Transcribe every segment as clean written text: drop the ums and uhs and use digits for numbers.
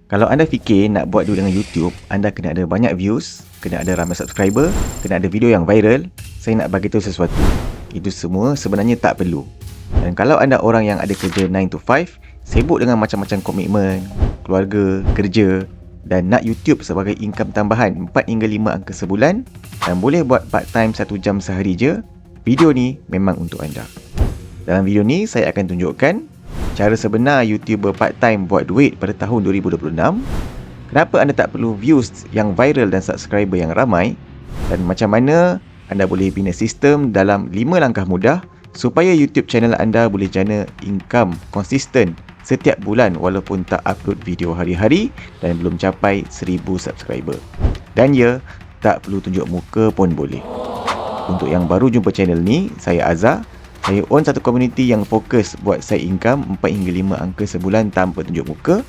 Kalau anda fikir nak buat duit dengan YouTube, anda kena ada banyak views, kena ada ramai subscriber, kena ada video yang viral. Saya nak bagi tahu sesuatu. Itu semua sebenarnya tak perlu. Dan kalau anda orang yang ada kerja 9 to 5, sibuk dengan macam-macam komitmen, keluarga, kerja dan nak YouTube sebagai income tambahan 4 hingga 5 angka sebulan dan boleh buat part time 1 jam sehari je, video ni memang untuk anda. Dalam video ni saya akan tunjukkan cara sebenar YouTuber part-time buat duit pada tahun 2026, kenapa anda tak perlu views yang viral dan subscriber yang ramai, dan macam mana anda boleh bina sistem dalam 5 langkah mudah supaya YouTube channel anda boleh jana income konsisten setiap bulan walaupun tak upload video hari-hari dan belum capai 1000 subscriber. Dan ya, tak perlu tunjuk muka pun boleh. Untuk yang baru jumpa channel ni, saya Azhar. Saya own satu komuniti yang fokus buat side income 4 hingga 5 angka sebulan tanpa tunjuk muka.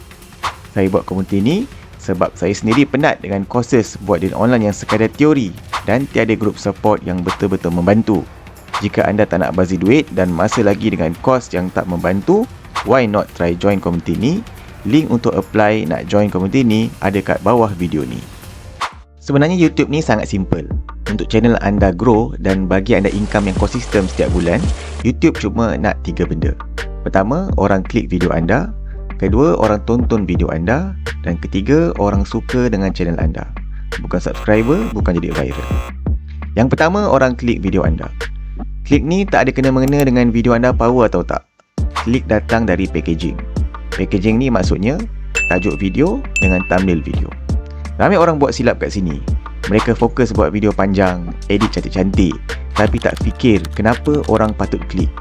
Saya buat komuniti ni sebab saya sendiri penat dengan courses buat duit online yang sekadar teori dan tiada group support yang betul-betul membantu. Jika anda tak nak bazir duit dan masa lagi dengan course yang tak membantu, why not try join komuniti ni? Link untuk apply nak join komuniti ni ada kat bawah video ni. Sebenarnya YouTube ni sangat simple. Untuk channel anda grow dan bagi anda income yang konsisten setiap bulan, YouTube cuma nak 3 benda. Pertama, orang klik video anda. Kedua, orang tonton video anda. Dan ketiga, orang suka dengan channel anda. Bukan subscriber, bukan jadi viral. Yang pertama, orang klik video anda. Klik ni tak ada kena-mengena dengan video anda power atau tak. Klik datang dari packaging. Packaging ni maksudnya tajuk video dengan thumbnail video. Ramai orang buat silap kat sini. Mereka fokus buat video panjang, edit cantik-cantik, tapi tak fikir kenapa orang patut klik.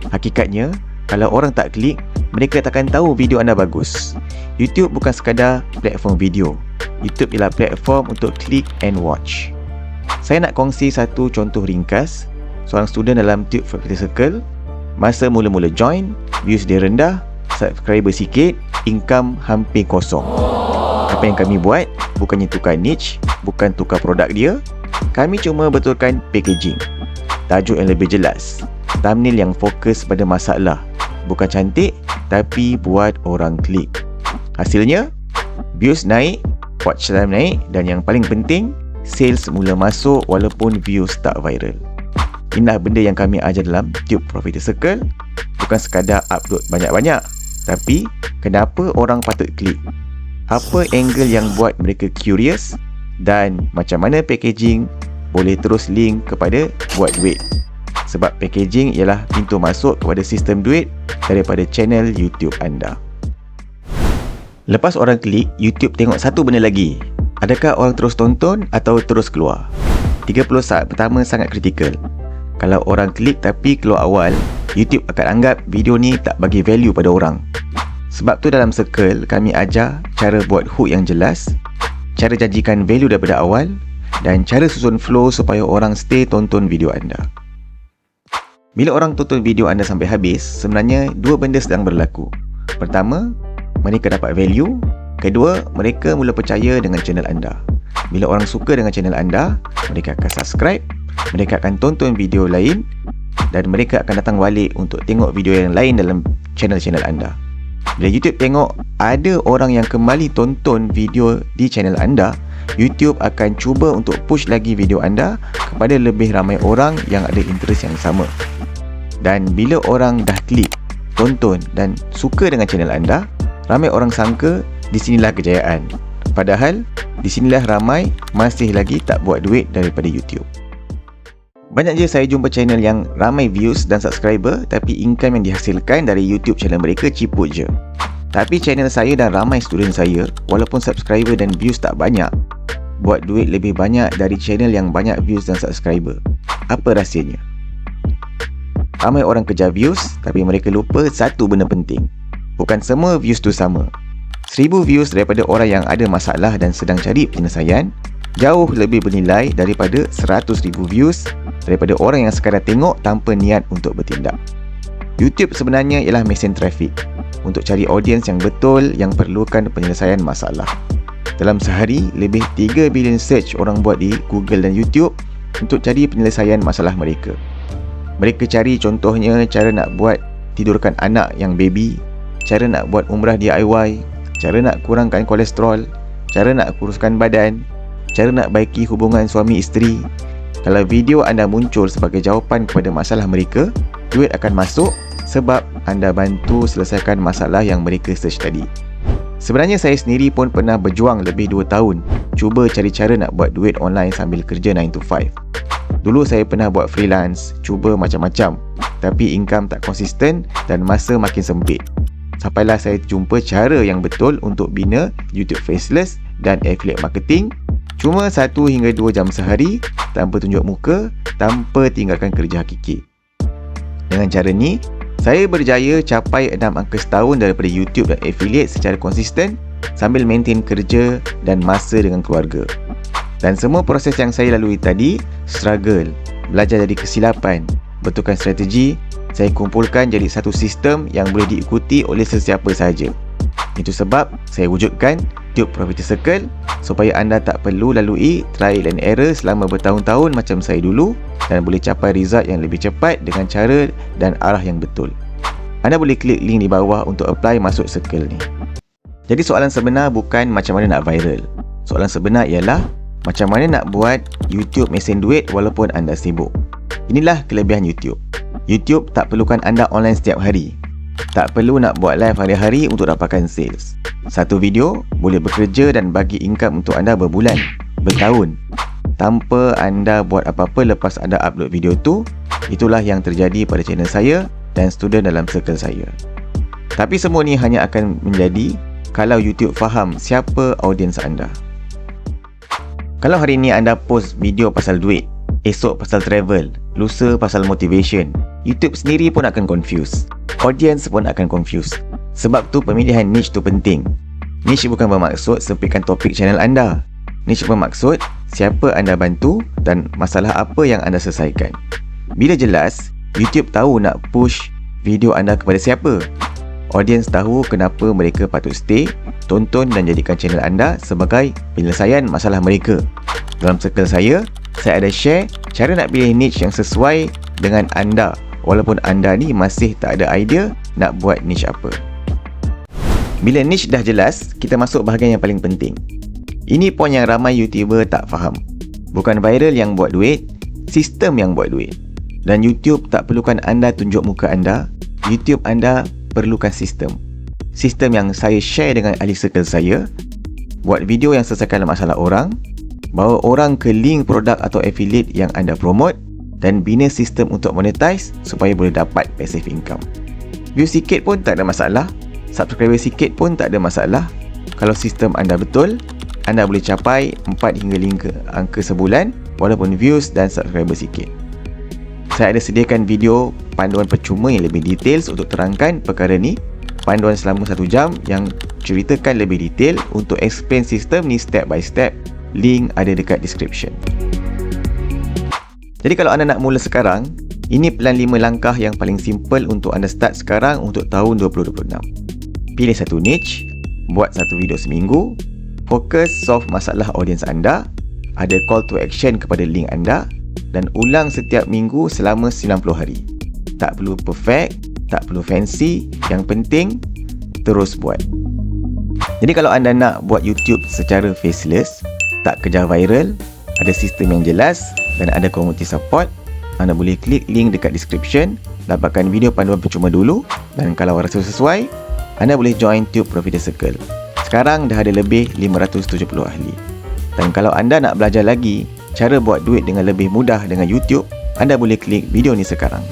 Hakikatnya, kalau orang tak klik, mereka takkan tahu video anda bagus. YouTube bukan sekadar platform video. YouTube ialah platform untuk click and watch. Saya nak kongsi satu contoh ringkas. Seorang student dalam Tube Faculty Circle, masa mula-mula join, views dia rendah, subscriber sikit, income hampir kosong. Apa yang kami buat, bukannya tukar niche, bukan tukar produk dia, kami cuma betulkan packaging, tajuk yang lebih jelas, thumbnail yang fokus pada masalah, bukan cantik tapi buat orang klik. Hasilnya, views naik, watch time naik, dan yang paling penting, sales mula masuk walaupun views tak viral. Inilah benda yang kami ajar dalam Tube Profiter Circle. Bukan sekadar upload banyak-banyak, tapi kenapa orang patut klik, apa angle yang buat mereka curious, dan macam mana packaging boleh terus link kepada buat duit. Sebab packaging ialah pintu masuk kepada sistem duit daripada channel YouTube anda. Lepas orang klik, YouTube tengok satu benda lagi. Adakah orang terus tonton atau terus keluar? 30 saat pertama sangat kritikal. Kalau orang klik tapi keluar awal, YouTube akan anggap video ni tak bagi value pada orang. Sebab tu dalam Circle, kami ajar cara buat hook yang jelas, cara janjikan value daripada awal, dan cara susun flow supaya orang stay tonton video anda. Bila orang tonton video anda sampai habis, sebenarnya dua benda sedang berlaku. Pertama, mereka dapat value. Kedua, mereka mula percaya dengan channel anda. Bila orang suka dengan channel anda, mereka akan subscribe, mereka akan tonton video lain, dan mereka akan datang balik untuk tengok video yang lain dalam channel-channel anda. Bila YouTube tengok ada orang yang kembali tonton video di channel anda, YouTube akan cuba untuk push lagi video anda kepada lebih ramai orang yang ada interest yang sama. Dan bila orang dah klik, tonton dan suka dengan channel anda, ramai orang sangka di sinilah kejayaan. Padahal di sinilah ramai masih lagi tak buat duit daripada YouTube. Banyak je saya jumpa channel yang ramai views dan subscriber, tapi income yang dihasilkan dari YouTube channel mereka ciput je. Tapi channel saya dan ramai student saya, walaupun subscriber dan views tak banyak, buat duit lebih banyak dari channel yang banyak views dan subscriber. Apa rahsianya? Ramai orang kejar views, tapi mereka lupa satu benda penting. Bukan semua views tu sama. 1000 views daripada orang yang ada masalah dan sedang cari penyelesaian jauh lebih bernilai daripada 100,000 views daripada orang yang sekadar tengok tanpa niat untuk bertindak. YouTube sebenarnya ialah mesin trafik untuk cari audiens yang betul yang perlukan penyelesaian masalah. Dalam sehari, lebih 3 bilion search orang buat di Google dan YouTube untuk cari penyelesaian masalah mereka. Mereka cari contohnya cara nak buat tidurkan anak yang baby, cara nak buat umrah DIY, cara nak kurangkan kolesterol, cara nak kuruskan badan, cara nak baiki hubungan suami isteri. Kalau video anda muncul sebagai jawapan kepada masalah mereka, duit akan masuk sebab anda bantu selesaikan masalah yang mereka search tadi. Sebenarnya saya sendiri pun pernah berjuang lebih 2 tahun cuba cari cara nak buat duit online sambil kerja 9 to 5. Dulu saya pernah buat freelance, cuba macam-macam, tapi income tak konsisten dan masa makin sempit. Sampailah saya jumpa cara yang betul untuk bina YouTube Faceless dan affiliate marketing cuma 1 hingga 2 jam sehari tanpa tunjuk muka, tanpa tinggalkan kerja hakiki. Dengan cara ni, saya berjaya capai 6 angka setahun daripada YouTube dan affiliate secara konsisten sambil maintain kerja dan masa dengan keluarga. Dan semua proses yang saya lalui tadi, struggle, belajar dari kesilapan, betulkan strategi, saya kumpulkan jadi satu sistem yang boleh diikuti oleh sesiapa sahaja. Itu sebab saya wujudkan Tube Profiter Circle supaya anda tak perlu lalui trial and error selama bertahun-tahun macam saya dulu dan boleh capai result yang lebih cepat dengan cara dan arah yang betul. Anda boleh klik link di bawah untuk apply masuk circle ni. Jadi soalan sebenar bukan macam mana nak viral. Soalan sebenar ialah macam mana nak buat YouTube mesin duit walaupun anda sibuk. Inilah kelebihan YouTube. YouTube tak perlukan anda online setiap hari. Tak perlu nak buat live hari-hari untuk dapatkan sales. Satu video boleh bekerja dan bagi income untuk anda berbulan, bertahun, tanpa anda buat apa-apa lepas anda upload video tu. Itulah yang terjadi pada channel saya dan student dalam circle saya. Tapi semua ni hanya akan menjadi kalau YouTube faham siapa audiens anda. Kalau hari ni anda post video pasal duit, esok pasal travel, lusa pasal motivation, YouTube sendiri pun akan confuse. Audience pun akan confuse. Sebab tu pemilihan niche tu penting. Niche bukan bermaksud sempitkan topik channel anda. Niche bermaksud siapa anda bantu dan masalah apa yang anda selesaikan. Bila jelas, YouTube tahu nak push video anda kepada siapa. Audience tahu kenapa mereka patut stay, tonton dan jadikan channel anda sebagai penyelesaian masalah mereka. Dalam circle saya ada share cara nak pilih niche yang sesuai dengan anda walaupun anda ni masih tak ada idea nak buat niche apa. Bila niche dah jelas, kita masuk bahagian yang paling penting. Ini poin yang ramai YouTuber tak faham. Bukan viral yang buat duit, sistem yang buat duit. Dan YouTube tak perlukan anda tunjuk muka anda, YouTube anda perlukan sistem. Sistem yang saya share dengan ahli circle saya, buat video yang selesaikan masalah orang, bawa orang ke link produk atau affiliate yang anda promote, dan bina sistem untuk monetize supaya boleh dapat passive income. View sikit pun tak ada masalah, subscriber sikit pun tak ada masalah. Kalau sistem anda betul, anda boleh capai 4 hingga 5 angka sebulan walaupun views dan subscriber sikit. Saya ada sediakan video panduan percuma yang lebih details untuk terangkan perkara ni. Panduan selama 1 jam yang ceritakan lebih detail untuk explain sistem ni step by step. Link ada dekat description. Jadi kalau anda nak mula sekarang, ini plan 5 langkah yang paling simple untuk anda start sekarang untuk tahun 2026. Pilih satu niche, buat satu video seminggu, fokus solve masalah audiens anda, ada call to action kepada link anda dan ulang setiap minggu selama 90 hari. Tak perlu perfect, tak perlu fancy, yang penting terus buat. Jadi kalau anda nak buat YouTube secara faceless, tak kejar viral, ada sistem yang jelas dan ada community support, anda boleh klik link dekat description, dapatkan video panduan percuma dulu dan kalau rasa sesuai, anda boleh join Tube Profiter Circle. Sekarang dah ada lebih 570 ahli. Dan kalau anda nak belajar lagi cara buat duit dengan lebih mudah dengan YouTube, anda boleh klik video ni sekarang.